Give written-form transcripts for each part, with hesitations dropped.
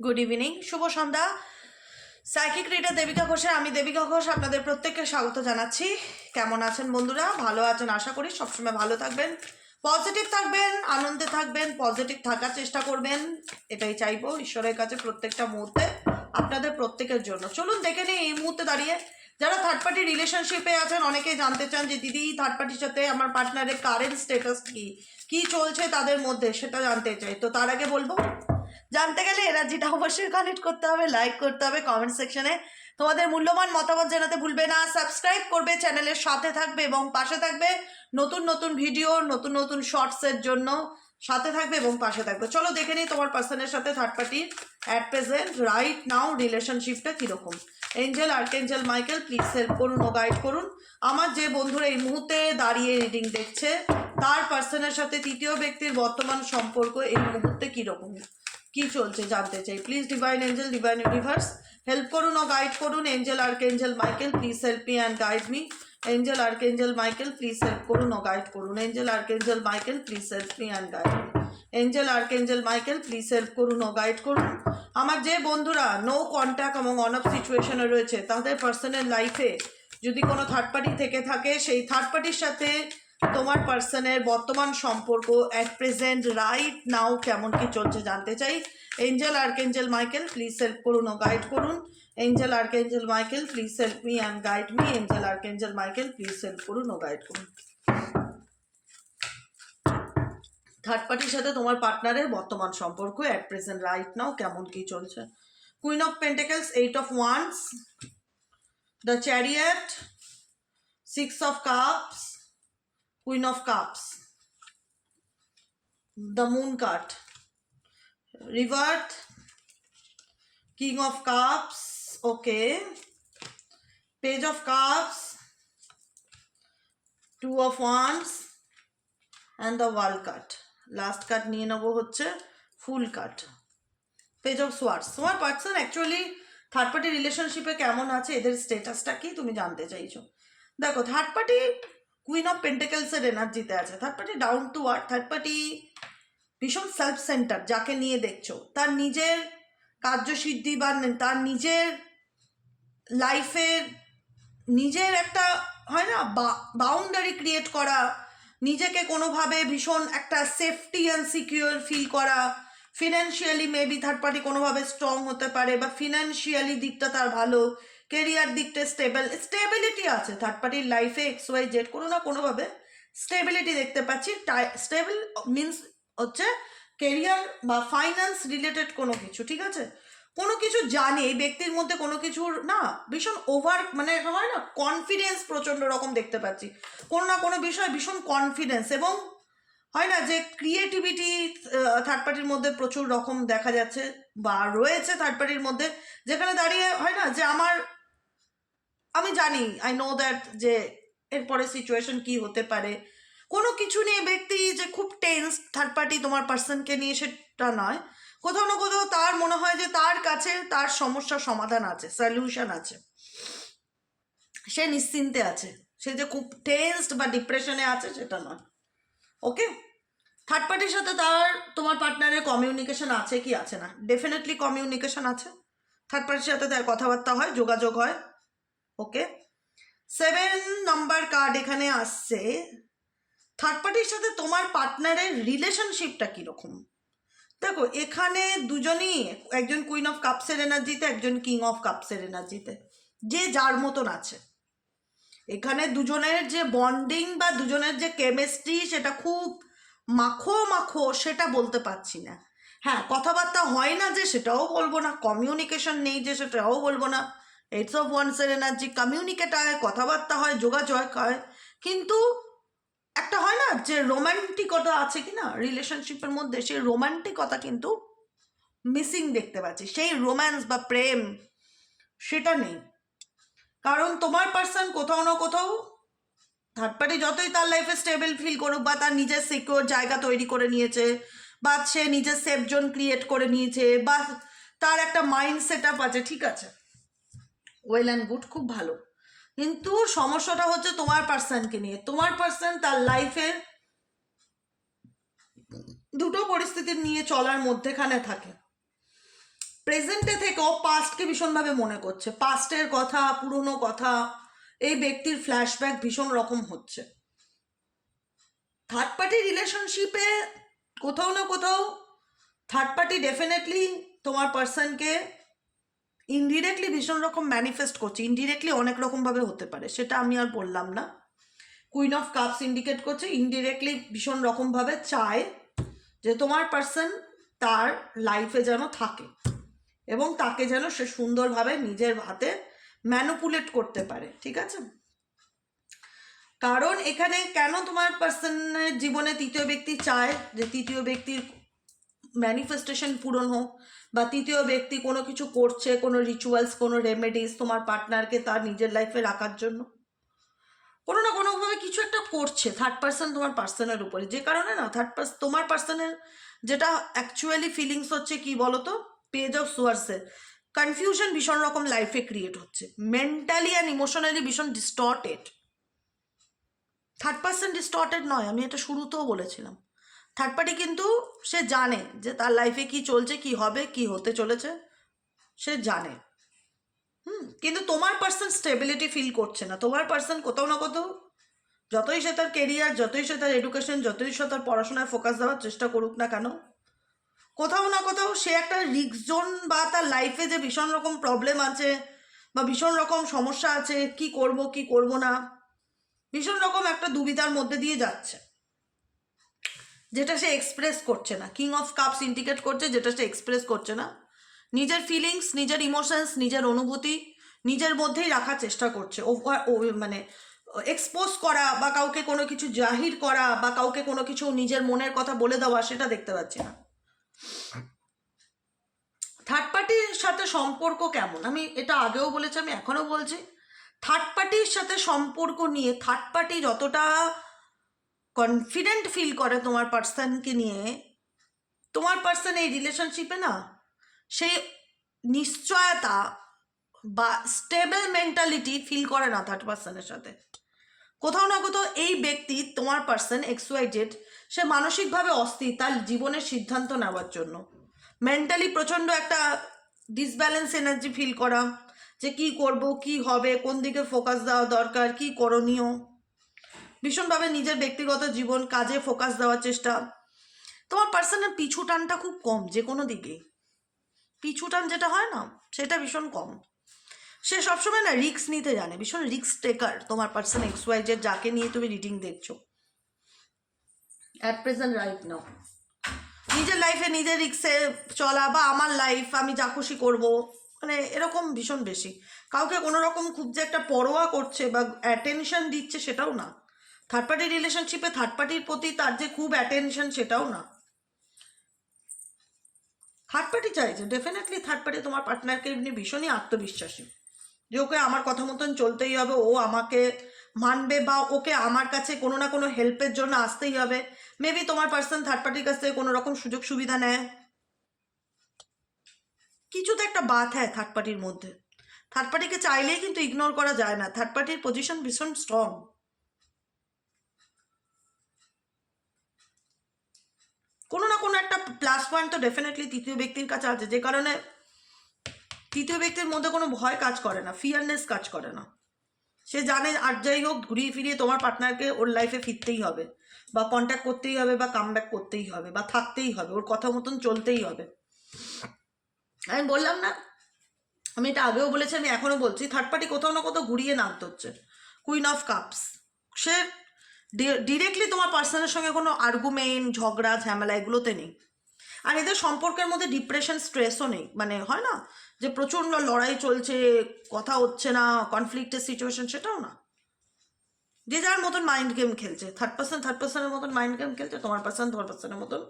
Good evening, শুভ সন্ধ্যা। Psychic reader Devika ঘোষের আমি দেবিকা ঘোষ আপনাদের প্রত্যেককে স্বাগত জানাচ্ছি। কেমন আছেন বন্ধুরা? ভালো আছেন আশা করি। সবসময় ভালো থাকবেন, পজিটিভ থাকবেন, আনন্দে থাকবেন, পজিটিভ থাকার চেষ্টা করবেন, এটাই চাইবো ঈশ্বরের কাছে প্রত্যেকটা মুহূর্তে আপনাদের প্রত্যেকের জন্য। চলুন দেখে নিই এই মুহূর্তে দাঁড়িয়ে যারা থার্ড পার্টি রিলেশনশিপে আছেন, অনেকেই জানতে চান যে দিদি থার্ড পার্টির সাথে আমার পার্টনারের কারেন্ট স্ট্যাটাস কি চলছে তাদের মধ্যে, সেটা জানতে চাই। তো তার আগে বলবো, জানতে গেলে এনার্জিটা অবশ্যই কানেক্ট করতে হবে, লাইক করতে হবে, কমেন্ট সেকশনে তোমাদের মূল্যবান মতামত জানাতে ভুলবে না, সাবস্ক্রাইব করবে, চ্যানেলের সাথে থাকবে এবং পাশে থাকবে নতুন নতুন ভিডিও, নতুন নতুন শর্টসের জন্য সাথে থাকবে এবং পাশে থাকবে। চলো দেখে নিই তোমার পার্সনের সাথে থার্ড পার্টির অ্যাট প্রেজেন্ট রাইট নাও রিলেশনশিপটা কীরকম। Angel, archangel Michael please help করুন ও গাইড করুন। আমার যে বন্ধুরা এই মুহূর্তে দাঁড়িয়ে রিডিং দেখছে, তার পার্সনের সাথে তৃতীয় ব্যক্তির বর্তমান সম্পর্ক এই মুহূর্তে কীরকম, কি চলছে জানতে চাই। Please divine angel, divine universe help করুন ও গাইড করুন। Angel, archangel Michael please help me and guide me. Angel, archangel Michael please help করুন ও গাইড করুন। Angel, archangel Michael please help me and guide me. Angel, archangel Michael please help করুন ও guide করুন। আমার যে বন্ধুরা নো কন্ট্যাক্ট এবং অন অফ সিচুয়েশনে রয়েছে, তাদের পার্সোনাল লাইফে যদি কোনো থার্ড পার্টি থেকে থাকে, সেই থার্ড পার্টির সাথে তোমার পার্সনের বর্তমান সম্পর্ক অ্যাট প্রেজেন্ট রাইট নাও কেমন কি চলছে জানতে চাই। Angel, archangel Michael please help করুন ও গাইড করুন। Angel, archangel Michael please help me and guide me. Angel, archangel Michael please help করুন ও গাইড করুন। থার্ড পার্টির সাথে তোমার পার্টনারের বর্তমান সম্পর্ক অ্যাট প্রেজেন্ট রাইট নাও কেমন কি চলছে। Queen of pentacles, 8 of wands, the chariot, 6 of cups, Queen of Cups, the Moon card, Rebirth, King of Cups, okay, Page of Cups, 2 of Wands, and the World card. Last card নিয়ে নেবো হচ্ছে Full card, Page of Swords. তোমার person actually third party রিলেশনশিপে কেমন আছে, এদের স্টেটাসটা কি তুমি জানতে চাইছো। দেখো, থার্ড পার্টি কুইন অফ পেন্টাকেলসের এনার্জিতে আছে। Third party down to earth, third party ভীষণ সেলফ সেন্টার। যাকে নিয়ে দেখছো তার নিজের কার্যসিদ্ধি বা তার নিজের লাইফের নিজের একটা হয় না বাউন্ডারি ক্রিয়েট করা, নিজেকে কোনোভাবে ভীষণ একটা সেফটি অ্যান্ড সিকিউর ফিল করা। ফিনান্সিয়ালি মেবি থার্ড পার্টি কোনোভাবে স্ট্রং হতে পারে, বা ফিনান্সিয়ালি দিকটা তার ভালো, কেরিয়ার দিকটা স্টেবিলিটি আছে থার্ড পার্টির লাইফে। XYZ কোনো না কোনোভাবে স্টেবিলিটি দেখতে পাচ্ছি। স্টেবল মিনস হচ্ছে কেরিয়ার বা ফাইন্যান্স রিলেটেড কোনো কিছু, ঠিক আছে। কোনো কিছু জানে এই ব্যক্তির মধ্যে, কোনো কিছুর না ভীষণ ওভার মানে হয় না কনফিডেন্স প্রচণ্ড রকম দেখতে পাচ্ছি। কোনো না কোনো বিষয়ে ভীষণ কনফিডেন্স এবং হয় না যে ক্রিয়েটিভিটি থার্ড পার্টির মধ্যে প্রচুর রকম দেখা যাচ্ছে বা রয়েছে থার্ড পার্টির মধ্যে, যেখানে দাঁড়িয়ে হয় না যে আমি জানি, আই নো দ্যাট যে এরপরে সিচুয়েশন কি হতে পারে। কোনো কিছু নিয়ে ব্যক্তি যে খুব টেন্স থার্ড পার্টি তোমার পার্সনকে নিয়ে, সেটা নয়। কোথাও না কোথাও তার মনে হয় যে তার কাছে তার সমস্যার সমাধান আছে, সলিউশন আছে, সে নিশ্চিন্তে আছে, সে যে খুব টেন্সড বা ডিপ্রেশনে আছে সেটা নয়। ওকে, থার্ড পার্টির সাথে তোমার পার্টনারের কমিউনিকেশন আছে কি আছে না? ডেফিনেটলি কমিউনিকেশন আছে। থার্ড পার্টির সাথে তার কথাবার্তা হয়, যোগাযোগ হয়। ওকে, 7 নাম্বার কার্ড এখানে আসছে। থার্ড পার্টির সাথে তোমার পার্টনারের রিলেশনশিপটা কীরকম। দেখো, এখানে দুজনই, একজন কুইন অফ কাপসের এনার্জিতে, একজন কিং অফ কাপসের এনার্জিতে, যে যার মতন আছে। এখানে দুজনের যে বন্ডিং বা দুজনের যে কেমিস্ট্রি, সেটা খুব মাখো সেটা বলতে পারছি না। হ্যাঁ, কথাবার্তা হয় না যে সেটাও বলবো না, কমিউনিকেশন নেই যে সেটাও বলবো না। 8 অফ ওয়ান্ডসের এনার্জি, কমিউনিকেট হয়, কথাবার্তা হয়, যোগাযোগ হয়, কিন্তু একটা হয় না যে রোমান্টিকতা আছে কি না রিলেশনশিপের মধ্যে, সেই রোমান্টিকতা কিন্তু মিসিং দেখতে পাচ্ছি। সেই রোম্যান্স বা প্রেম সেটা নেই। কারণ তোমার পার্সন কোথাও না কোথাও, থার্ড পার্টি যতই তার লাইফে স্টেবল ফিল করুক বা তার নিজের সিকিউর জায়গা তৈরি করে নিয়েছে, বা সে নিজের সেফ জোন ক্রিয়েট করে নিয়েছে, বা তার একটা মাইন্ড সেট আপ আছে, ঠিক আছে, ওয়েল অ্যান্ড গুড, খুব ভালো। কিন্তু সমস্যাটা হচ্ছে তোমার পার্সনকে নিয়ে। তোমার পার্সন তার লাইফের দুটো পরিস্থিতি নিয়ে চলার মধ্যেখানে থাকে। প্রেজেন্টে থেকেও পাস্টকে ভীষণভাবে মনে করছে, পাস্টের কথা, পুরনো কথা, এই ব্যক্তির ফ্ল্যাশব্যাক ভীষণ রকম হচ্ছে। থার্ড পার্টি রিলেশনশিপে কোথাও না কোথাও থার্ড পার্টি ডেফিনেটলি তোমার পার্সনকে ইনডিরেক্টলি ভীষণ রকম ম্যানিফেস্ট করছে। ইনডিরেক্টলি অনেক রকমভাবে হতে পারে, সেটা আমি আর বললাম না। কুইন অফ কাপস ইন্ডিকেট করছে ইনডিরেক্টলি ভীষণ রকমভাবে চায় যে তোমার পার্সন তার লাইফে যেন থাকে এবং তাকে যেন সে সুন্দরভাবে নিজের হাতে ম্যানুপুলেট করতে পারে, ঠিক আছে? কারণ এখানে কেন তোমার পার্সনের জীবনে তৃতীয় ব্যক্তি চায় যে তৃতীয় ব্যক্তির ম্যানিফেস্টেশন পূরণ হোক, বা তৃতীয় ব্যক্তি কোনো কিছু করছে, কোনো রিচুয়ালস, কোনো রেমেডিস তোমার পার্টনারকে তার নিজের লাইফে রাখার জন্য কোনো না কোনোভাবে কিছু একটা করছে থার্ড পার্সন তোমার পার্সনের উপরে, যে কারণে না তোমার পার্সনের যেটা অ্যাকচুয়ালি ফিলিংস হচ্ছে কি বলতো, পেজ অফ সোয়ার্সে কনফিউশন ভীষণ রকম লাইফে ক্রিয়েট হচ্ছে, মেন্টালি অ্যান্ড ইমোশনালি ভীষণ ডিস্টর্টেড। থার্ড পার্সন ডিস্টর্টেড নয়, আমি এটা শুরুতেও বলেছিলাম। থার্ড পার্টি কিন্তু সে জানে যে তার লাইফে কি চলছে, কি হবে, কি হতে চলেছে, সে জানে। কিন্তু তোমার পার্সন স্টেবিলিটি ফিল করছে না। তোমার পার্সন কোথাও না কোথাও যতই সে তার কেরিয়ার, যতই সে তার এডুকেশন, যতই সে তার পড়াশোনায় ফোকাস দেওয়ার চেষ্টা করুক না কেন, কোথাও না কোথাও সে একটা রিস্ক জোন বা তার লাইফে যে ভীষণ রকম প্রবলেম আছে বা ভীষণ রকম সমস্যা আছে, কি করব কি করব না, ভীষণ রকম একটা দুবিধার মধ্যে দিয়ে যাচ্ছে, যেটা সে এক্সপ্রেস করছে না। কিং অফ কাপস ইন্ডিকেট করছে যেটা সে এক্সপ্রেস করছে না। নিজের ফিলিংস, নিজের ইমোশনস, নিজের অনুভূতি নিজের মধ্যেই রাখার চেষ্টা করছে। মানে এক্সপোজ করা বা কাউকে কোনো কিছু জাহির করা বা কাউকে কোনো কিছু নিজের মনের কথা বলে দেওয়া, সেটা দেখতে পাচ্ছি না। থার্ড পার্টির সাথে সম্পর্ক কেমন, আমি এটা আগেও বলেছি, আমি এখনও বলছি, থার্ড পার্টির সাথে সম্পর্ক নিয়ে থার্ড পার্টি যতটা কনফিডেন্ট ফিল করে তোমার পার্সনকে নিয়ে, তোমার পার্সন এই রিলেশনশিপে না সেই নিশ্চয়তা বা স্টেবল মেন্টালিটি ফিল করে না থার্ড পার্সনের সাথে। কোথাও না কোথাও এই ব্যক্তি তোমার পার্সন XYZ সে মানসিকভাবে অস্থির তার জীবনের সিদ্ধান্ত নেওয়ার জন্য। মেন্টালি প্রচণ্ড একটা ডিসব্যালেন্স এনার্জি ফিল করা, যে কি করব, কি হবে, কোন দিকে ফোকাস দেওয়া দরকার, কি করণীয়, ভীষণভাবে নিজের ব্যক্তিগত জীবন, কাজে ফোকাস দেওয়ার চেষ্টা। তোমার পার্সনের পিছু টানটা খুব কম, যে কোনো দিকে পিছু টান যেটা হয় না, সেটা ভীষণ কম। সে সবসময় না রিস্ক নিতে জানে, ভীষণ রিস্ক টেকার তোমার পার্সন XYZ যাকে নিয়ে তুমি রিডিং দেখছো অ্যাট প্রেজেন্ট রাইট নাও। নিজের লাইফে নিজের রিস্কে চলা বা আমার লাইফ আমি যা খুশি করবো, মানে এরকম ভীষণ বেশি। কাউকে কোনো রকম খুব যে একটা পরোয়া করছে বা অ্যাটেনশন দিচ্ছে সেটাও না। থার্ড পার্টি রিলেশনশিপে থার্ড পার্টির প্রতি তার যে খুব অ্যাটেনশন সেটাও না। থার্ড পার্টি চাইছে ডেফিনেটলি, থার্ড পার্টি তোমার পার্টনারকে এমনি ভীষণই আত্মবিশ্বাসী, যে ওকে আমার কথা মতন চলতেই হবে, ও আমাকে মানবে বা ওকে আমার কাছে কোনো না কোনো হেল্পের জন্য আসতেই হবে। মেবি তোমার পার্সন থার্ড পার্টির কাছ থেকে কোনো রকম সুযোগ সুবিধা নেয়, কিছু তো একটা বাত হ্যাঁ থার্ড পার্টির মধ্যে। থার্ড পার্টিকে চাইলেই কিন্তু ইগনোর করা যায় না, থার্ড পার্টির পজিশন ভীষণ স্ট্রং। কোনো না কোনো একটা প্লাস পয়েন্ট তো ডেফিনেটলি তৃতীয় ব্যক্তির কাছে আছে, যে কারণে তৃতীয় ব্যক্তির মধ্যে কোনো ভয় কাজ করে না, ফিয়ারনেস কাজ করে না। সে জানে আর যাই হোক ঘুরিয়ে ফিরিয়ে তোমার পার্টনারকে ওর লাইফে ফিরতেই হবে বা কন্ট্যাক্ট করতেই হবে বা কামব্যাক করতেই হবে বা থাকতেই হবে, ওর কথা মতন চলতেই হবে। আমি বললাম না, আমি এটা আগেও বলেছি, আমি এখনও বলছি, থার্ড পার্টি কোথাও না কোথাও ঘুরিয়ে নামতে হচ্ছে। Queen of cups, say directly তোমার পার্সনের সঙ্গে কোনো আর্গুমেন্ট, ঝগড়া, ঝামেলা এগুলোতে নেই। আর এদের সম্পর্কের মধ্যে ডিপ্রেশন, স্ট্রেসও নেই। মানে হয় না যে প্রচণ্ড লড়াই চলছে, কথা হচ্ছে না, কনফ্লিক্টের সিচুয়েশন, সেটাও না। যে যার মতন মাইন্ড গেম খেলছে, থার্ড পার্সনের মতন মাইন্ড গেম খেলছে, তোমার পার্সনের মতন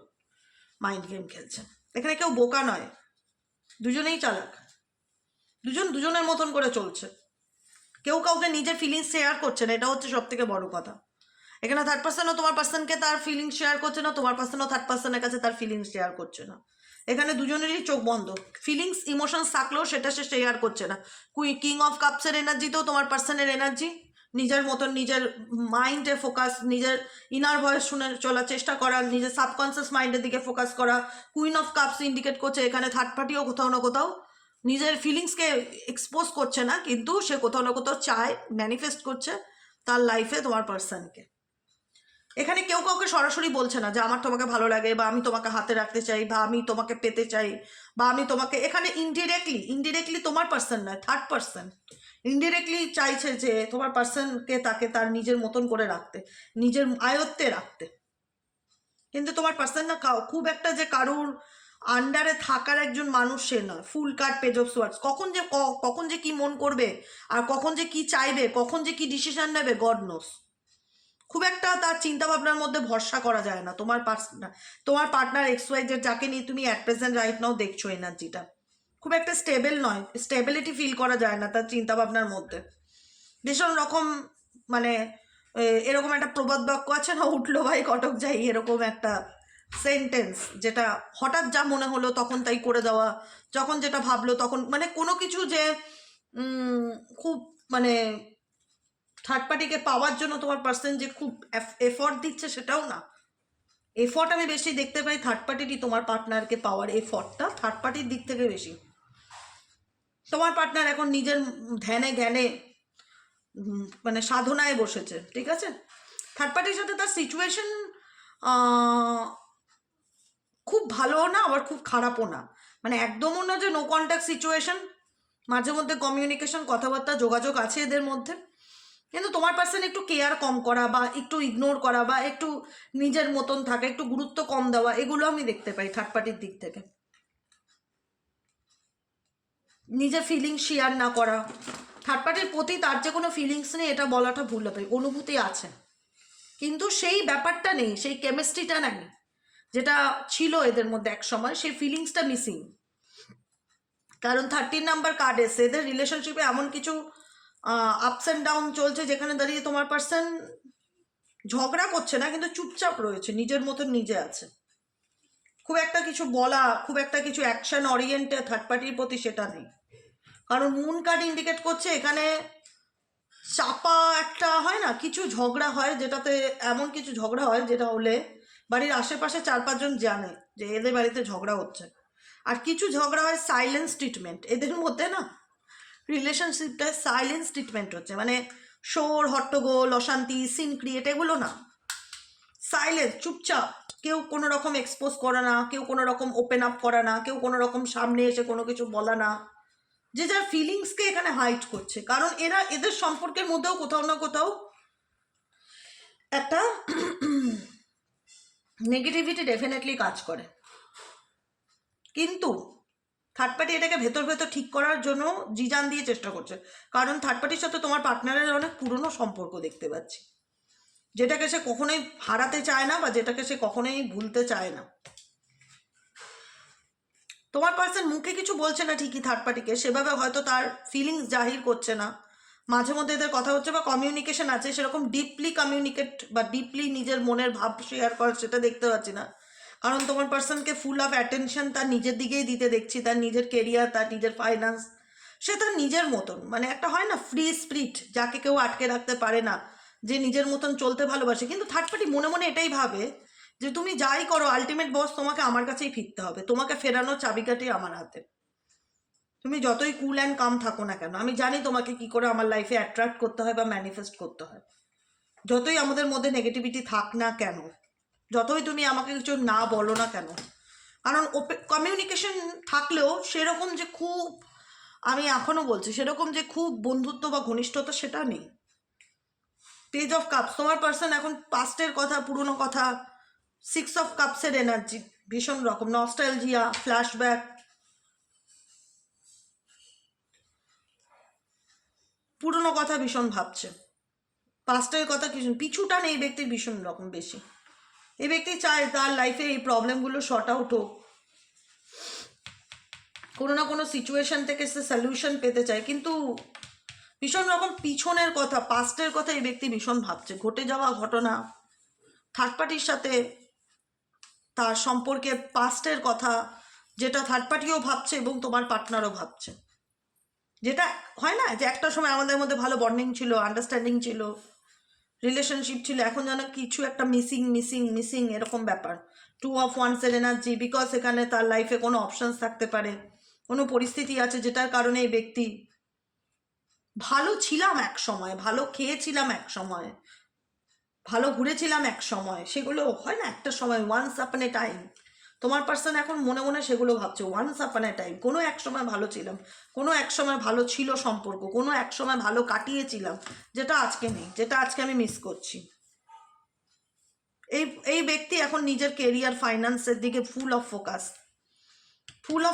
মাইন্ড গেম খেলছে। এখানে কেউ বোকা নয়, দুজনেই চালাক, দুজনের মতন করে চলছে। কেউ কাউকে নিজের ফিলিংস শেয়ার করছে না, এটা হচ্ছে সব থেকে বড় কথা। এখানে থার্ড পার্সনও তোমার পার্সনকে তার ফিলিংস শেয়ার করছে না, তোমার পার্সনও থার্ড পার্সনের কাছে তার ফিলিংস শেয়ার করছে না। এখানে দুজনেরই চোখ বন্ধ, ফিলিংস ইমোশনস থাকলেও সেটা সে শেয়ার করছে না। কিং অফ কাপসের এনার্জিতেও তোমার পার্সনের এনার্জি নিজের মতন নিজের মাইন্ডে ফোকাস, নিজের ইনার ভয়েস শুনে চলার চেষ্টা করা, নিজের সাবকনসিয়াস মাইন্ডের দিকে ফোকাস করা। কুইন অফ কাপস ইন্ডিকেট করছে এখানে থার্ড পার্টিও কোথাও না কোথাও নিজের ফিলিংসকে এক্সপোজ করছে না, কিন্তু সে কোথাও না কোথাও চায়, ম্যানিফেস্ট করছে তার লাইফে তোমার পার্সনকে। এখানে কেউ কাউকে সরাসরি বলছে না যে আমার তোমাকে ভালো লাগে, বা আমি তোমাকে হাতে রাখতে চাই, বা আমি তোমাকে পেতে চাই, বা আমি তোমাকে, এখানে ইনডিরেক্টলি তোমার পার্সন নয়, থার্ড পার্সন ইনডিরেক্টলি চাইছে যে তোমার পার্সনকে তাকে তার নিজের মতন করে রাখতে, নিজের আয়ত্তে রাখতে। কিন্তু তোমার পার্সন না খুব একটা যে কারুর আন্ডারে থাকার একজন মানুষ সে নয়। Fool card, page of swords, কখন যে কি মন করবে, আর কখন যে কি চাইবে, কখন যে কি ডিসিশন নেবে, গড নোস। খুব একটা তার চিন্তা ভাবনার মধ্যে ভরসা করা যায় না। তোমার পার্টনার XY যাকে নিয়ে তুমি অ্যাট প্রেজেন্ট রাইট নাও দেখছো, এনার্জিটা খুব একটা স্টেবল নয়, স্টেবিলিটি ফিল করা যায় না তার চিন্তা ভাবনার মধ্যে। ভীষণ রকম মানে এরকম একটা প্রবাদ বাক্য আছে না, উঠলো ভাই কটক যাই, এরকম একটা সেন্টেন্স, যেটা হঠাৎ যা মনে হলো তখন তাই করে দেওয়া, যখন যেটা ভাবলো তখন, মানে কোনো কিছু যে খুব মানে থার্ড পার্টিকে পাওয়ার জন্য তোমার পার্সন যে খুব এফর্ট দিচ্ছে সেটাও না। এফর্ট আমি বেশি দেখতে পাই থার্ড পার্টিরই, তোমার পার্টনারকে পাওয়ার এফর্টটা থার্ড পার্টির দিক থেকে বেশি। তোমার পার্টনার এখন নিজের ধ্যানে জ্ঞানে মানে সাধনায় বসেছে, ঠিক আছে। থার্ড পার্টির সাথে তার সিচুয়েশন খুব ভালোও না, আবার খুব খারাপও না, মানে একদমও না যে নো কন্ট্যাক্ট সিচুয়েশন। মাঝে মধ্যে কমিউনিকেশন, কথাবার্তা, যোগাযোগ আছে এদের মধ্যে, কিন্তু তোমার পার্সন একটু কেয়ার কম করা, বা একটু ইগনোর করা, বা একটু নিজের মতন থাকা, একটু গুরুত্ব কম দেওয়া, এগুলো আমি দেখতে পাই থার্ড পার্টির দিক থেকে। নিজের ফিলিংস শেয়ার না করা, থার্ড পার্টির প্রতি তার যে কোনো ফিলিংস নেই এটা বলাটা ভুল হবে, অনুভূতি আছে কিন্তু সেই ব্যাপারটা নেই, সেই কেমিস্ট্রিটা নেই যেটা ছিল এদের মধ্যে এক সময়, সেই ফিলিংসটা মিসিং। কারণ 13 নাম্বার কার্ড এসে এদের রিলেশনশিপে এমন কিছু আপস অ্যান্ড ডাউন চলছে যেখানে দাঁড়িয়ে তোমার পার্সন ঝগড়া করছে না, কিন্তু চুপচাপ রয়েছে, নিজের মতন নিজে আছে। খুব একটা কিছু বলা, খুব একটা কিছু অ্যাকশন ওরিয়েন্টেড থার্ড পার্টির প্রতি সেটা নেই। কারণ মুন কার্ড ইন্ডিকেট করছে এখানে চাপা একটা হয় না, কিছু ঝগড়া হয়, যেটাতে এমন কিছু ঝগড়া হয় যেটা হলে বাড়ির আশেপাশে 4-5 জন জানে যে এদের বাড়িতে ঝগড়া হচ্ছে। আর কিছু ঝগড়া হয় সাইলেন্স ট্রিটমেন্ট, এদের মধ্যে না রিলেশনশিপটায় সাইলেন্স ট্রিটমেন্ট হচ্ছে, মানে শোর হট্টগোল, অশান্তি, সিন ক্রিয়েট, এগুলো না, সাইলেন্স, চুপচাপ, কেউ কোনো রকম এক্সপোজ করা না, কেউ কোনো রকম ওপেন আপ করা না, কেউ কোনো রকম সামনে এসে কোনো কিছু বলা না, যে যার ফিলিংসকে এখানে হাইড করছে। কারণ এদের সম্পর্কের মধ্যেও কোথাও না কোথাও একটা নেগেটিভিটি ডেফিনেটলি কাজ করে, কিন্তু থার্ড পার্টি এটাকে ভেতর ভেতর ঠিক করার জন্য জিজান দিয়ে চেষ্টা করছে। কারণ থার্ড পার্টির সাথে তোমার পার্টনারের অনেক পুরনো সম্পর্ক দেখতে পাচ্ছি, যেটাকে সে কখনোই হারাতে চায় না, বা যেটাকে সে কখনোই ভুলতে চায় না। তোমার পার্সন মুখে কিছু বলছে না ঠিকই থার্ড পার্টিকে, সেভাবে হয়তো তার ফিলিংস জাহির করছে না, মাঝে মধ্যে এদের কথা হচ্ছে বা কমিউনিকেশন আছে, সেরকম ডিপলি কমিউনিকেট বা ডিপলি নিজের মনের ভাব শেয়ার করা সেটা দেখতে পাচ্ছি না। কারণ তোমার পার্সনকে ফুল অফ অ্যাটেনশন তার নিজের দিকেই দিতে দেখছি, তার নিজের কেরিয়ার, তার নিজের ফাইন্যান্স, সে তার নিজের মতন, মানে একটা হয় না ফ্রি স্পিরিট, যাকে কেউ আটকে রাখতে পারে না, যে নিজের মতন চলতে ভালোবাসে। কিন্তু থার্ড পার্টি মনে মনে এটাই ভাবে যে তুমি যাই করো আলটিমেট বস তোমাকে আমার কাছেই ফিরতে হবে, তোমাকে ফেরানোর চাবিকাঠি আমার হাতে। তুমি যতই কুল অ্যান্ড কাম থাকো না কেন, আমি জানি তোমাকে কি করে আমার লাইফে অ্যাট্রাক্ট করতে হয় বা ম্যানিফেস্ট করতে হয়। যতই আমাদের মধ্যে নেগেটিভিটি থাক না কেন, যতই তুমি আমাকে কিছু না বলো না কেন, কারণ কমিউনিকেশন থাকলেও সেরকম যে খুব, আমি এখনও বলছি, সেরকম যে খুব বন্ধুত্ব বা ঘনিষ্ঠতা সেটা নেই। পেজ অফ কাপস, তোমার পার্সন এখন পাস্টের কথা, পুরনো কথা, 6 অফ কাপসের এনার্জি, ভীষণ রকম নস্টালজিয়া, ফ্ল্যাশব্যাক, পুরনো কথা ভীষণ ভাবছে, পাস্টের কথা কিছু, পিছুটা নেই এই ব্যক্তির ভীষণ রকম বেশি। এই ব্যক্তি চায় তার লাইফে এই প্রবলেমগুলো শর্ট আউট হোক, কোনো না কোনো সিচুয়েশন থেকে সে সলিউশন পেতে চায়, কিন্তু ভীষণ রকম পিছনের কথা, পাস্টের কথা এই ব্যক্তি ভীষণ ভাবছে, ঘটে যাওয়া ঘটনা, থার্ড পার্টির সাথে তার সম্পর্কে পাস্টের কথা, যেটা থার্ড পার্টিও ভাবছে এবং তোমার পার্টনারও ভাবছে। যেটা হয় না যে একটা সময় আমাদের মধ্যে ভালো বন্ডিং ছিল, আন্ডারস্ট্যান্ডিং ছিল, রিলেশনশিপ ছিল, এখন যেন কিছু একটা মিসিং মিসিং মিসিং এরকম ব্যাপার। 2 of Wands এর এনার্জি, বিকজ এখানে তার লাইফে কোনো অপশনস থাকতে পারে, কোনো পরিস্থিতি আছে যেটার কারণে এই ব্যক্তি ভালো ছিলাম এক সময়, ভালো খেয়েছিলাম এক সময়, ভালো ঘুরেছিলাম এক সময়, সেগুলো হয় না একটা সময়, ওয়ান্স আপন এ টাইম। তোমার পার্সন এখন মনে মনে সেগুলো ভাবছে, ওয়ান্স আপন এ টাইম কোনো এক সময় ভালো ছিলাম, কোনো এক সময় ভালো ছিল সম্পর্ক, কোনো এক সময় ভালো কাটিয়েছিলাম, যেটা আজকে নেই, যেটা আজকে আমি মিস করছি। এই এই ব্যক্তি এখন নিজের কেরিয়ার ফাইন্যান্সের দিকে ফুল অফ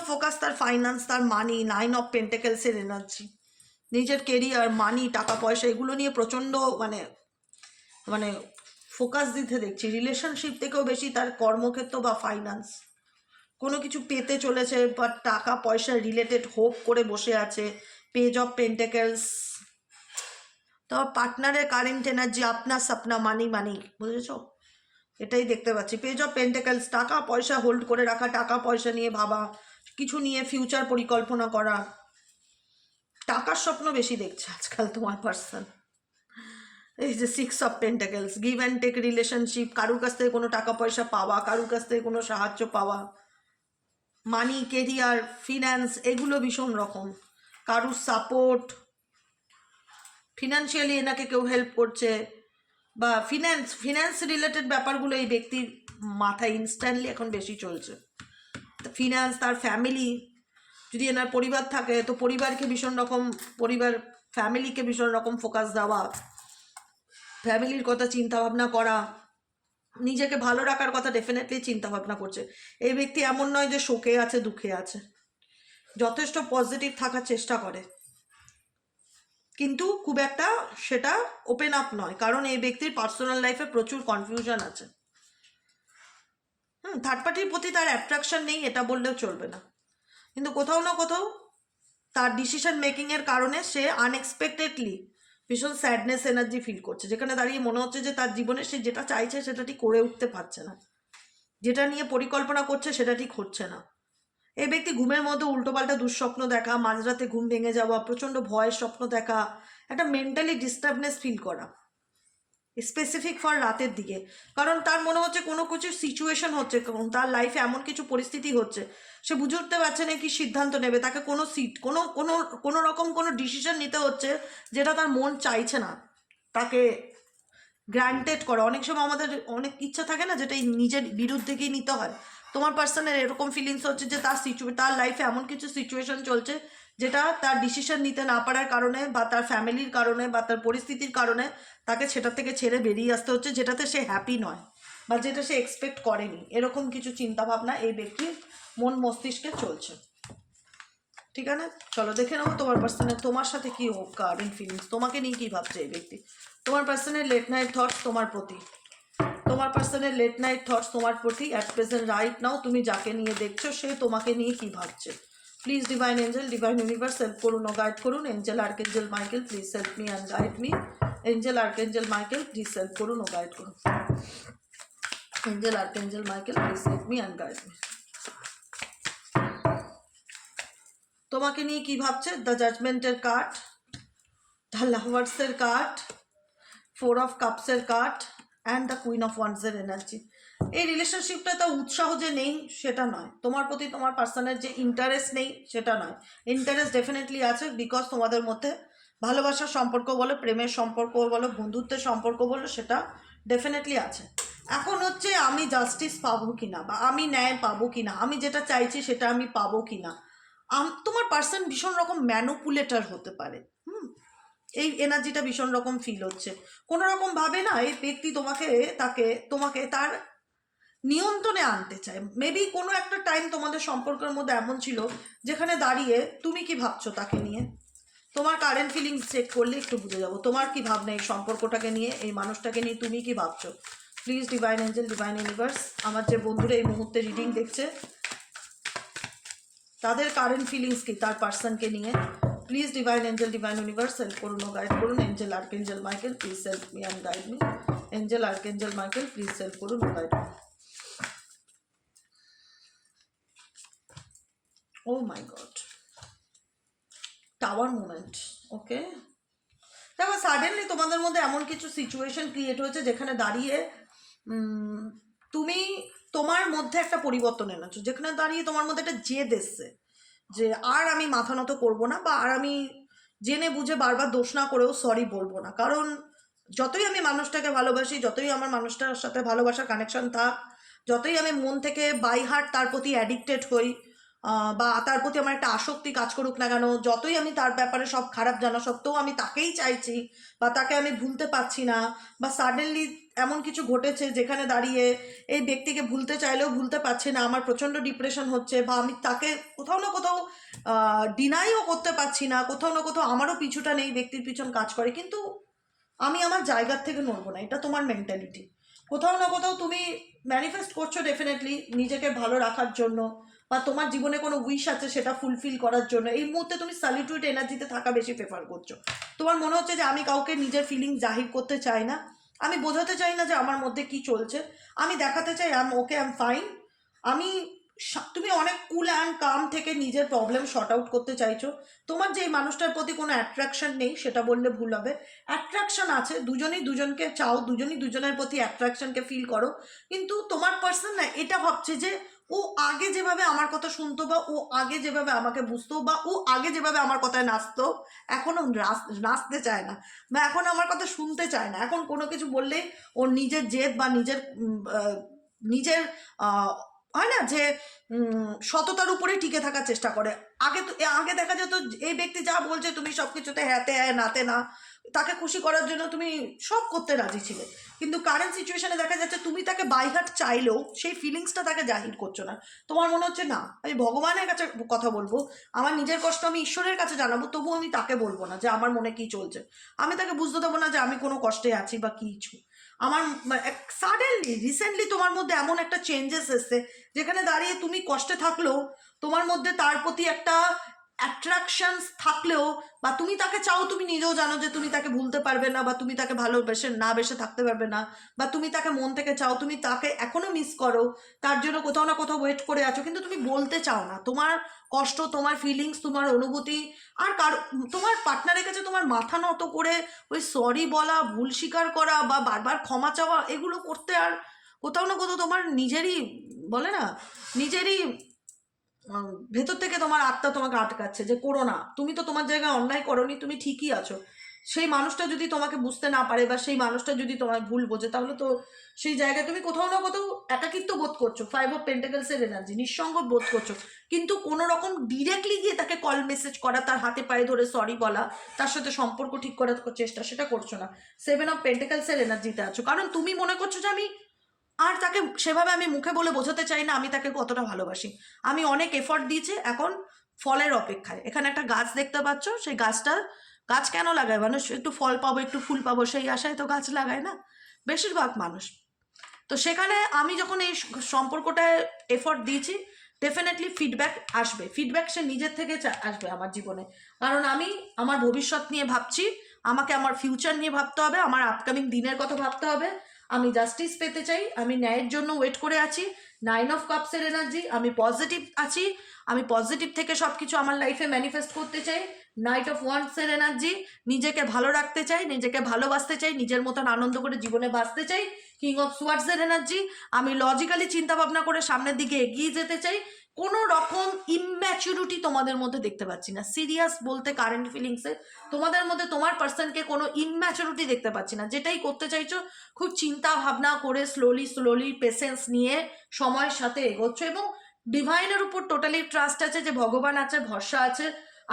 ফোকাস, তার ফাইন্যান্স, তার মানি, 9 of পেন্টেকেলসের এনার্জি, নিজের কেরিয়ার, মানি, টাকা পয়সা, এগুলো নিয়ে প্রচণ্ড মানে মানে ফোকাস দিতে দেখছি। রিলেশনশিপ থেকেও বেশি তার কর্মক্ষেত্র বা ফাইন্যান্স, কোনো কিছু পেতে চলেছে বা টাকা পয়সা রিলেটেড হোপ করে বসে আছে। পেজ অফ পেন্টেকেলস, তো পার্টনারের কারেন্ট এনার্জি, আপনার সাপনা, মানি মানি, বুঝেছো? এটাই দেখতে পাচ্ছি। পেজ অফ পেন্টেকেলস, টাকা পয়সা হোল্ড করে রাখা, টাকা পয়সা নিয়ে ভাবা, কিছু নিয়ে ফিউচার পরিকল্পনা করা, টাকার স্বপ্ন বেশি দেখছে আজকাল তোমার পার্সন। এই যে 6 of pentacles, give and take relationship, কারুর কাছ থেকে কোনো টাকা পয়সা পাওয়া, কারুর কাছ থেকে কোনো সাহায্য পাওয়া, মানি, কেরিয়ার, ফিন্যান্স, এগুলো ভীষণ রকম, কারুর সাপোর্ট, ফিনান্সিয়ালি এনাকে কেউ হেল্প করছে, বা ফিন্যান্স রিলেটেড ব্যাপারগুলো এই ব্যক্তির মাথায় ইনস্ট্যান্টলি এখন বেশি চলছে। ফিন্যান্স, তার ফ্যামিলি, যদি এনার পরিবার থাকে তো পরিবারকে ভীষণ রকম, ফ্যামিলিকে ভীষণ রকম ফোকাস দেওয়া, ফ্যামিলির কথা চিন্তা ভাবনা করা, নিজেকে ভালো রাখার কথা ডেফিনেটলি চিন্তা ভাবনা করছে। এই ব্যক্তি এমন নয় যে শোকে আছে, দুঃখে আছে, যথেষ্ট পজিটিভ থাকার চেষ্টা করে, কিন্তু খুব একটা সেটা ওপেন আপ নয়, কারণ এই ব্যক্তির পার্সোনাল লাইফে প্রচুর কনফিউশন আছে। থার্ড পার্টির প্রতি তার অ্যাট্রাকশন নেই এটা বললেও চলবে না, কিন্তু কোথাও না কোথাও তার ডিসিশন মেকিংয়ের কারণে সে আনএক্সপেক্টেডলি ভীষণ স্যাডনেস এনার্জি ফিল করছে, যেখানে দাঁড়িয়ে মনে হচ্ছে যে তার জীবনে সে যেটা চাইছে সেটা ঠিক করে উঠতে পারছে না, যেটা নিয়ে পরিকল্পনা করছে সেটা ঠিক হচ্ছে না। এই ব্যক্তি ঘুমের মধ্যে উল্টোপাল্টা দুঃস্বপ্ন দেখা, মাঝরাতে ঘুম ভেঙে যাওয়া, প্রচণ্ড ভয়ের স্বপ্ন দেখা, একটা মেন্টালি ডিস্টার্বনেস ফিল করা, স্পেসিফিক ফর রাতের দিকে, কারণ তার মনে হচ্ছে কোনো কিছু সিচুয়েশন হচ্ছে, তার লাইফে এমন কিছু পরিস্থিতি হচ্ছে, সে বুঝে উঠতে পারছে না কি সিদ্ধান্ত নেবে, তাকে কোনো রকম কোনো ডিসিশন নিতে হচ্ছে যেটা তার মন চাইছে না তাকে গ্রান্টেড করা। অনেক সময় আমাদের অনেক ইচ্ছা থাকে না, যেটা নিজের বিরুদ্ধে গিয়ে নিতে হয়। তোমার পার্সনের এরকম ফিলিংস হচ্ছে যে তার লাইফে এমন কিছু সিচুয়েশন চলছে যেটা তার ডিসিশন নিতে না পারার কারণে, বা তার ফ্যামিলির কারণে, বা তার পরিস্থিতির কারণে তাকে সেটা থেকে ছেড়ে বেরিয়ে আসতে হচ্ছে, যেটাতে সে হ্যাপি নয় বা যেটা সে এক্সপেক্ট করেনি। এরকম কিছু চিন্তাভাবনা এই ব্যক্তির মন মস্তিষ্কে চলছে। ঠিক আছে, চলো দেখে নেবো তোমার পার্সনের তোমার সাথে কি হোক কারেন্ট ফিলিংস, তোমাকে নিয়ে কী ভাবছে এই ব্যক্তি। তোমার পার্সনের লেট নাইট থটস তোমার প্রতি, তোমার পার্সনের লেট নাইট থটস তোমার প্রতি অ্যাট প্রেজেন্ট রাইট নাও, তুমি যাকে নিয়ে দেখছো সে তোমাকে নিয়ে কী ভাবছে। Please divine angel, divine universe help করুন ও গাইড করুন। Angel archangel Michael please help me and guide me. Angel archangel Michael please help করুন ও গাইড করুন। Angel archangel Michael please help me and guide me. তোমাকে নিয়ে কি ভাবছে? দ্য জাজমেন্টের কার্ড, দ্য লাভার্সের কার্ড, 4 of কাপসের card and the queen of ওয়ান্ডসের এনার্জি। এই রিলেশনশিপটা তো উৎসাহ যে নেই সেটা নয়, তোমার প্রতি তোমার পার্সনের যে ইন্টারেস্ট নেই সেটা নয়, ইন্টারেস্ট ডেফিনেটলি আছে, বিকজ তোমাদের মধ্যে ভালোবাসার সম্পর্ক বলো, প্রেমের সম্পর্ক বলো, বন্ধুত্বের সম্পর্ক বলো, সেটা ডেফিনেটলি আছে। এখন হচ্ছে আমি জাস্টিস পাবো কিনা, বা আমি ন্যায় পাবো কিনা, আমি যেটা চাইছি সেটা আমি পাবো কিনা। তোমার পার্সন ভীষণ রকম ম্যানুপুলেটর হতে পারে। এই এনার্জিটা ভীষণ রকম ফিল হচ্ছে, কোনো রকম ভাবে না এই ব্যক্তি তোমাকে তার নিয়ন্ত্রণে আনতে চায়। মেবি কোনো একটা টাইম তোমাদের সম্পর্কের মধ্যে এমন ছিল যেখানে দাঁড়িয়ে তুমি কি ভাবছো তাকে নিয়ে, তোমার কারেন্ট ফিলিংস চেক করলে একটু বুঝে যাবো তোমার কি ভাবনা এই সম্পর্কটাকে নিয়ে, এই মানুষটাকে নিয়ে তুমি কি ভাবছো। Please divine angel, divine universe, আমার যে বন্ধুরা এই মুহূর্তে রিডিং দেখছে তাদের কারেন্ট ফিলিংস কি তার পার্সনকে নিয়ে। Please divine angel, divine universe help করুন ও গাইড করুন। Angel archangel Michael please help me and guide me. Angel archangel Michael please help করুন ও গাইড মি। ও মাই গড, টাওয়ার মোমেন্ট। ওকে, দেখো সাডেনলি তোমাদের মধ্যে এমন কিছু সিচুয়েশন ক্রিয়েট হয়েছে যেখানে দাঁড়িয়ে তুমি তোমার মধ্যে একটা পরিবর্তন এনেছো, যেখানে দাঁড়িয়ে তোমার মধ্যে একটা জেদ এসছে যে আর আমি মাথা নত করবো না, বা আর আমি জেনে বুঝে বারবার দোষ না করেও সরি বলবো না। কারণ যতই আমি মানুষটাকে ভালোবাসি, যতই আমার মানুষটার সাথে ভালোবাসার কানেকশন থাক, যতই আমি মন থেকে বাই হার্ট তার প্রতি অ্যাডিক্টেড হই, বা তার প্রতি আমার একটা আসক্তি কাজ করুক না কেন, যতই আমি তার ব্যাপারে সব খারাপ জানা সত্ত্বেও আমি তাকেই চাইছি বা তাকে আমি ভুলতে পারছি না, বা সাডেনলি এমন কিছু ঘটেছে যেখানে দাঁড়িয়ে এই ব্যক্তিকে ভুলতে চাইলেও ভুলতে পারছি না, আমার প্রচণ্ড ডিপ্রেশন হচ্ছে, বা আমি তাকে কোথাও না কোথাও ডিনাইও করতে পারছি না, কোথাও না কোথাও আমারও পিছুটা নেই, ব্যক্তির পিছন কাজ করে, কিন্তু আমি আমার জায়গার থেকে নড়বো না, এটা তোমার মেন্টালিটি। কোথাও না কোথাও তুমি ম্যানিফেস্ট করছো ডেফিনেটলি নিজেকে ভালো রাখার জন্য, বা তোমার জীবনে কোনো উইশ আছে সেটা ফুলফিল করার জন্য এই মুহূর্তে তুমি সলিটিউড এনার্জিতে থাকা বেশি প্রেফার করছো। তোমার মনে হচ্ছে যে আমি কাউকে নিজের ফিলিংস জাহির করতে চাই না, আমি বোঝাতে চাই না যে আমার মধ্যে কি চলছে, আমি দেখাতে চাই I am okay, I am fine. আমি তুমি অনেক কুল অ্যান্ড কাম থেকে নিজের প্রবলেম শর্ট আউট করতে চাইছো। তোমার যে এই মানুষটার প্রতি কোনো অ্যাট্রাকশন নেই সেটা বললে ভুল হবে, অ্যাট্রাকশন আছে, দুজনেই দুজনকে চাও, দুজনেই দুজনের প্রতি অ্যাট্রাকশনকে ফিল করো, কিন্তু তোমার পার্সন না এটা ভাবছে যে ও আগে যেভাবে আমার কথা শুনতো, বা ও আগে যেভাবে আমাকে বুঝতো, বা ও আগে যেভাবে আমার কথায় নাচতো, এখনও নাচতে চায় না, বা এখন আমার কথা শুনতে চায় না। এখন কোনো কিছু বললেই ওর নিজের জেদ বা নিজের হয় না যে সততার উপরে টিকে থাকার চেষ্টা করে। আগে দেখা যেত এই ব্যক্তি যা বলছে তুমি সব কিছুতে হ্যাঁতে হ্যাঁ নাতে না, তাকে খুশি করার জন্য তুমি সব করতে রাজি ছিলে, কিন্তু কারেন্ট সিচুয়েশনে দেখা যাচ্ছে তুমি তাকে বাইহার্ট চাইলেও সেই ফিলিংসটা তাকে জাহির করছো না। তোমার মনে হচ্ছে না আমি ভগবানের কাছে কথা বলবো, আমার নিজের কষ্ট আমি ঈশ্বরের কাছে জানাবো, তবু আমি তাকে বলবো না যে আমার মনে কি চলছে, আমি তাকে বুঝতে দেবো না যে আমি কোনো কষ্টে আছি বা কিছু। আমার সাডেনলি রিসেন্টলি তোমার মধ্যে এমন একটা চেঞ্জেস এসছে যেখানে দাঁড়িয়ে তুমি কষ্টে থাকলেও তোমার মধ্যে তার প্রতি একটা অ্যাট্রাকশনস থাকলেও, বা তুমি তাকে চাও, তুমি নিজেও জানো যে তুমি তাকে ভুলতে পারবে না, বা তুমি তাকে ভালোবেসে না বেসে থাকতে পারবে না, বা তুমি তাকে মন থেকে চাও, তুমি তাকে এখনো মিস করো, তার জন্য কোথাও না কোথাও ওয়েট করে আছো, কিন্তু তুমি বলতে চাও না তোমার কষ্ট, তোমার ফিলিংস, তোমার অনুভূতি। আর তোমার পার্টনারের কাছে তোমার মাথা নত করে ওই সরি বলা, ভুল স্বীকার করা, বা বারবার ক্ষমা চাওয়া, এগুলো করতে আর কোথাও না কোথাও তোমার নিজেরই বলে না, নিজেরই ভেতর থেকে তোমার আত্মা তোমাকে আটকাচ্ছে যে করো না, তুমি তো তোমার জায়গায় অন্যায় করোনি, তুমি ঠিকই আছো। সেই মানুষটা যদি তোমাকে বুঝতে না পারে, বা সেই মানুষটা যদি তোমার ভুল বোঝে, তাহলে তো সেই জায়গায় তুমি কোথাও না কোথাও একাকিত্ব বোধ করছো, 5 of Pentacles-এর এনার্জি, নিঃসঙ্গ বোধ করছো, কিন্তু কোনো রকম ডিরেক্টলি গিয়ে তাকে কল মেসেজ করা, তার হাতে পায়ে ধরে সরি বলা, তার সাথে সম্পর্ক ঠিক করার চেষ্টা, সেটা করছো না। 7 of Pentacles-এর এনার্জিতে আছো, কারণ তুমি মনে করছো যে আর তাকে সেভাবে আমি মুখে বলে বোঝাতে চাই না আমি তাকে কতটা ভালোবাসি, আমি অনেক এফর্ট দিয়েছি, এখন ফলের অপেক্ষায়। এখানে একটা গাছ দেখতে পাচ্ছ, সেই গাছ কেন লাগায় মানুষ? একটু ফল পাবো, একটু ফুল পাবো, সেই আশায় তো গাছ লাগায় না বেশিরভাগ মানুষ। তো সেখানে আমি যখন এই সম্পর্কটায় এফর্ট দিয়েছি, ডেফিনেটলি ফিডব্যাক আসবে, ফিডব্যাক সে নিজের থেকে আসবে আমার জীবনে, কারণ আমি আমার ভবিষ্যৎ নিয়ে ভাবছি, আমাকে আমার ফিউচার নিয়ে ভাবতে হবে, আমার আপকামিং দিনের কথা ভাবতে হবে, আমি জাস্টিস পেতে চাই, আমি ন্যায়ের জন্য ওয়েট করে আছি। 9 of Cups-এর এনার্জি, আমি পজিটিভ আছি, আমি পজিটিভ থেকে সব কিছু আমার লাইফে ম্যানিফেস্ট করতে চাই। Knight of Wands-এর এনার্জি, নিজেকে ভালো রাখতে চাই, নিজেকে ভালোবাসতে চাই, নিজের মতন আনন্দ করে জীবনে বাঁচতে চাই। King of Swords-এর এনার্জি, আমি লজিক্যালি চিন্তা ভাবনা করে সামনের দিকে এগিয়ে যেতে চাই, কোনো রকম ইম্যাচুরিটি তোমাদের মধ্যে দেখতে পাচ্ছি না। সিরিয়াস বলতে কারেন্ট ফিলিংসে তোমাদের মধ্যে তোমার পার্সনকে কোনো ইম্যাচুরিটি দেখতে পাচ্ছি না, যেটাই করতে চাইছো খুব চিন্তা ভাবনা করে স্লোলি পেশেন্স নিয়ে সময়ের সাথে এগোচ্ছ, এবং ডিভাইনের উপর টোটালি ট্রাস্ট আছে, যে ভগবান আছে, ভরসা আছে।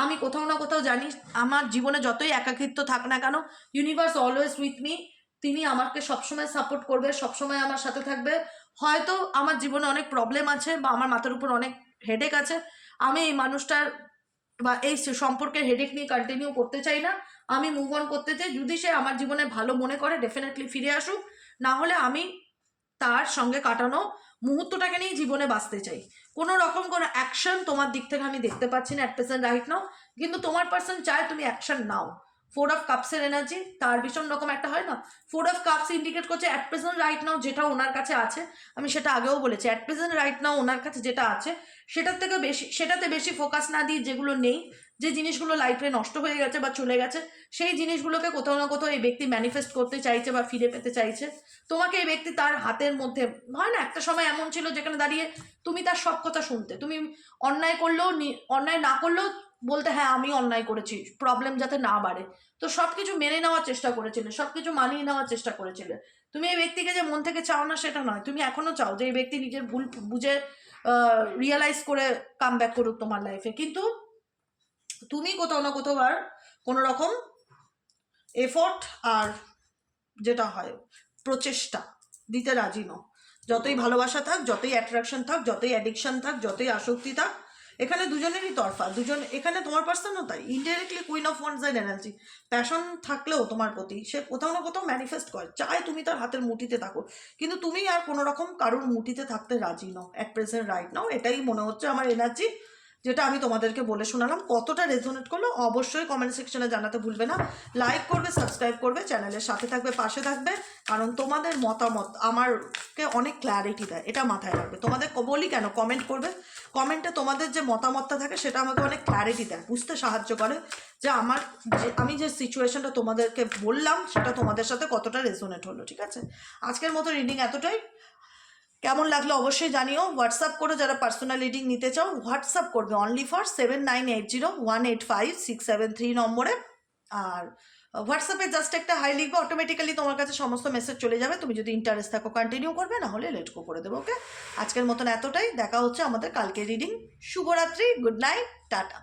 আমি কোথাও না কোথাও জানি আমার জীবনে যতই একাকিত্ব থাক না কেন, ইউনিভার্স অলওয়েজ উইথ মি, তিনি আমাকে সবসময় সাপোর্ট করবে, সবসময় আমার সাথে থাকবে। হয়তো আমার জীবনে অনেক প্রবলেম আছে, বা আমার মাথার উপর অনেক হেডেক আছে, আমি এই মানুষটার বা এই সম্পর্কের হেডেক নিয়ে কন্টিনিউ করতে চাই না, আমি মুভ অন করতে চাই। যদি সে আমার জীবনে ভালো মনে করে ডেফিনেটলি ফিরে আসুক, না হলে আমি তার সঙ্গে কাটানো মুহূর্তটাকে নিয়ে জীবনে বাঁচতে চাই। কোনো রকম কোনো অ্যাকশন তোমার দিক থেকে আমি দেখতে পাচ্ছি না অ্যাট প্রেজেন্ট রাইট নাও, কিন্তু তোমার পার্সন চায় তুমি অ্যাকশন নাও। 4 of Cups-এর এনার্জি, তার ভীষণ রকম একটা হয় না, 4 of Cups ইন্ডিকেট করছে অ্যাট প্রেজেন্ট রাইট নাও যেটা ওনার কাছে আছে, আমি সেটা আগেও বলেছি, অ্যাট প্রেজেন্ট রাইট নাও ওনার কাছে যেটা আছে সেটার থেকে বেশি, সেটাতে বেশি ফোকাস না দিয়ে যেগুলো নেই যে জিনিসগুলো লাইফে নষ্ট হয়ে গেছে বা চলে গেছে, সেই জিনিসগুলোকে কোথাও না কোথাও এই ব্যক্তি ম্যানিফেস্ট করতে চাইছে বা ফিরে পেতে চাইছে। তোমাকে এই ব্যক্তি তার হাতের মধ্যে, হয় না একটা সময় এমন ছিল যেখানে দাঁড়িয়ে তুমি তার সব কথা শুনতে, তুমি অন্যায় করলেও অন্যায় না করলেও বলতে হ্যাঁ আমি অন্যায় করেছি, প্রবলেম যাতে না বাড়ে। তো সব কিছু মেনে নেওয়ার চেষ্টা করেছিলে, সব কিছু মানিয়ে নেওয়ার চেষ্টা করেছিলে। তুমি এই ব্যক্তিকে যে মন থেকে চাও না সেটা নয়, তুমি এখনো চাও যে এই ব্যক্তি নিজের ভুল বুঝে রিয়েলাইজ করে কাম ব্যাক করুক তোমার লাইফে। কিন্তু তুমি কোথাও না কোথাও আর কোনো রকম এফোর্ট আর যেটা হয় প্রচেষ্টা দিতে রাজি নও। যতই ভালোবাসা থাক, যতই অ্যাট্রাকশন থাক, যতই অ্যাডিকশন থাক, যতই আসক্তি থাক, এখানে দুজনেরই তরফা, দুজন এখানে তোমার পার্সনও তাই indirectly queen of wands and energy. Passion থাকলেও তোমার প্রতি সে কোথাও না কোথাও ম্যানিফেস্ট করে, চায় তুমি তার হাতের মুঠিতে থাকো, কিন্তু তুমি আর কোনো রকম কারোর মুঠিতে থাকতে রাজি নও অ্যাট প্রেজেন্ট রাইট নাও। এটাই মনে হচ্ছে আমার এনার্জি, যেটা আমি তোমাদেরকে বলে শোনালাম। কতটা রেজোনেট করলো অবশ্যই কমেন্ট সেকশনে জানাতে ভুলবে না। লাইক করবে, সাবস্ক্রাইব করবে, চ্যানেলের সাথে থাকবে, পাশে থাকবে, কারণ তোমাদের মতামত আমারকে অনেক ক্ল্যারিটি দেয়, এটা মাথায় রাখবে। তোমাদের বলি কেন, কমেন্ট করবে, কমেন্টে তোমাদের যে মতামতটা থাকে সেটা আমাকে অনেক ক্ল্যারিটি দেয়, বুঝতে সাহায্য করে যে আমি যে সিচুয়েশনটা তোমাদেরকে বললাম সেটা তোমাদের সাথে কতটা রেজোনেট হলো। ঠিক আছে, আজকের মতো রিডিং এতটাই। কেমন লাগলো অবশ্যই জানিও। হোয়াটসঅ্যাপ করে যারা পার্সোনাল রিডিং নিতে চাও হোয়াটসঅ্যাপ করবে অনলি ফর 7980185673 নম্বরে। আর হোয়াটসঅ্যাপে জাস্ট একটা হাই লিখবে, অটোমেটিক্যালি তোমার কাছে সমস্ত মেসেজ চলে যাবে। তুমি যদি ইন্টারেস্ট থাকো কন্টিনিউ করবে, না হলে লেট গো করে দেবো। ওকে, আজকের মতন এতটাই, দেখা হচ্ছে আমাদের কালকে রিডিং। শুভরাত্রি, গুড নাইট, টাটা।